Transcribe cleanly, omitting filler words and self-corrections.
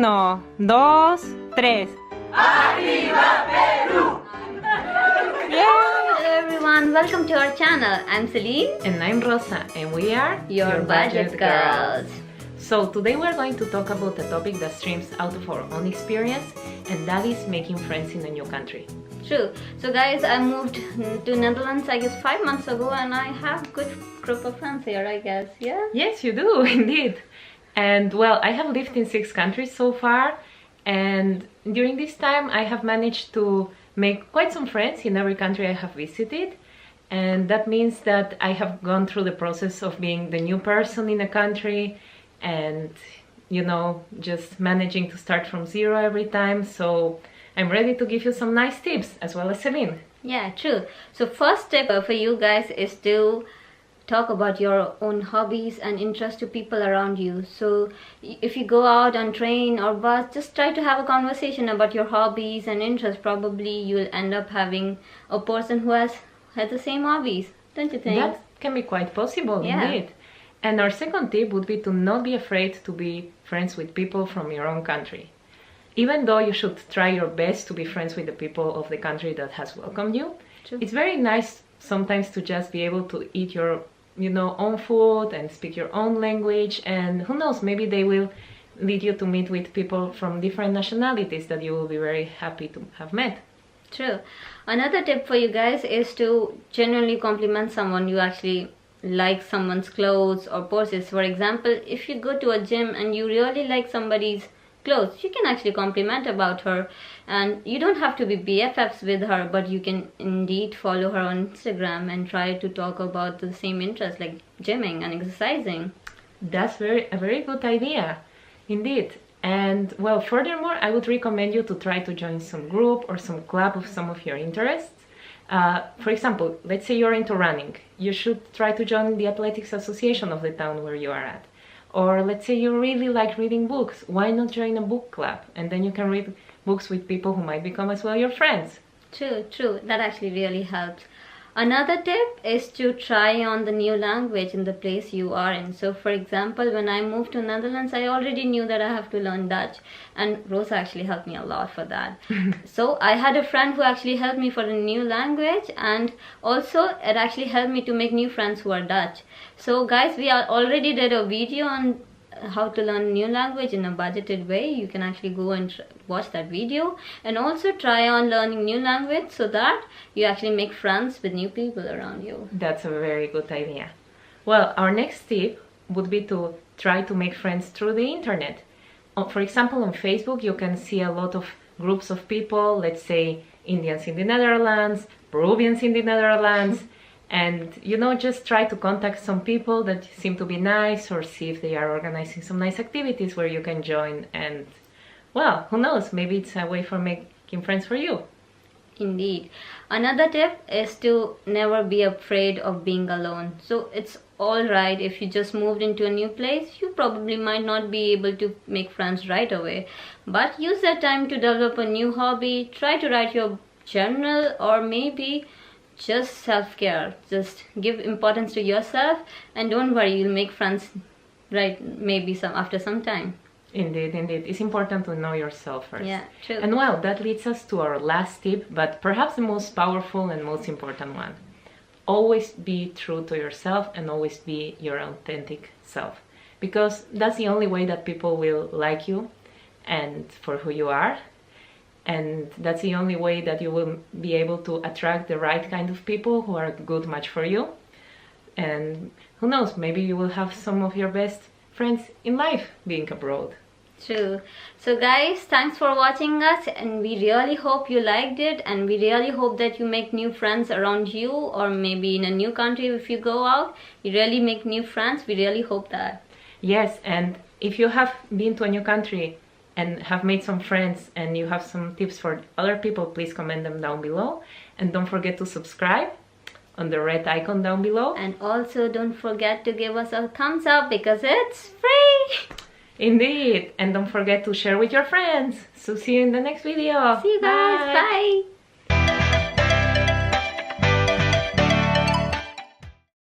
Uno, dos, tres. ¡Arriba Perú! Hello everyone, welcome to our channel. I'm Celine. And I'm Rosa, and we are Your Budget Girls. So today we're going to talk about a topic that streams out of our own experience, and that is making friends in a new country. True. So guys, I moved to Netherlands I guess 5 months ago, and I have a good group of friends here, I guess. Yeah? Yes, you do, indeed. And well, I have lived in 6 countries so far, and during this time I have managed to make quite some friends in every country I have visited. And that means that I have gone through the process of being the new person in a country and, you know, just managing to start from zero every time. So I'm ready to give you some nice tips, as well as Celine. Yeah, true. So first tip for you guys is to talk about your own hobbies and interests to people around you. So if you go out on train or bus, just try to have a conversation about your hobbies and interests. Probably you'll end up having a person who has the same hobbies, don't you think? That can be quite possible, Yeah. indeed. And our second tip would be to not be afraid to be friends with people from your own country. Even though you should try your best to be friends with the people of the country that has welcomed you, True. it's very nice sometimes to just be able to eat your, own food and speak your own language, and who knows, maybe they will lead you to meet with people from different nationalities that you will be very happy to have met. True. Another tip for you guys is to genuinely compliment someone you actually like someone's clothes or poses. For example, if you go to a gym and you really like somebody's clothes, you can actually compliment about her, and you don't have to be BFFs with her, but you can indeed follow her on Instagram and try to talk about the same interests like gymming and exercising. That's a very good idea, indeed. And well, furthermore, I would recommend you to try to join some group or some club of some of your interests. For example, let's say you're into running. You should try to join the athletics association of the town where you are at. Or let's say you really like reading books. Why not join a book club? And then you can read books with people who might become as well your friends. True, true. That actually really helps. Another tip is to try on the new language in the place you are in. So for example, when I moved to Netherlands, I already knew that I have to learn Dutch, and Rosa actually helped me a lot for that. So I had a friend who actually helped me for the new language, and also it actually helped me to make new friends who are Dutch. So guys, we already did a video on how to learn new language in a budgeted way. You can actually go and watch that video, and also try on learning new language so that you actually make friends with new people around you. That's a very good idea. Well, our next tip would be to try to make friends through the internet. For example, on Facebook you can see a lot of groups of people, let's say Indians in the Netherlands, Peruvians in the Netherlands, and just try to contact some people that seem to be nice, or see if they are organizing some nice activities where you can join. And well, who knows, maybe it's a way for making friends for you. Indeed. Another tip is to never be afraid of being alone. So it's alright if you just moved into a new place. You probably might not be able to make friends right away, but use that time to develop a new hobby. Try to write your journal, or maybe just self-care. Just give importance to yourself, and don't worry, you'll make friends maybe after some time. Indeed, indeed. It's important to know yourself first. Yeah, true. And well, that leads us to our last tip, but perhaps the most powerful and most important one. Always be true to yourself, and always be your authentic self. Because that's the only way that people will like you and for who you are. And that's the only way that you will be able to attract the right kind of people who are a good match for you. And who knows, maybe you will have some of your best friends in life being abroad. True. So guys, thanks for watching us, and we really hope you liked it, and we really hope that you make new friends around you, or maybe in a new country. If you go out, you really make new friends. We really hope that. Yes, and if you have been to a new country and have made some friends, and you have some tips for other people, please comment them down below. And don't forget to subscribe on the red icon down below. And also don't forget to give us a thumbs up, because it's free. Indeed. And don't forget to share with your friends. So see you in the next video. See you guys. Bye.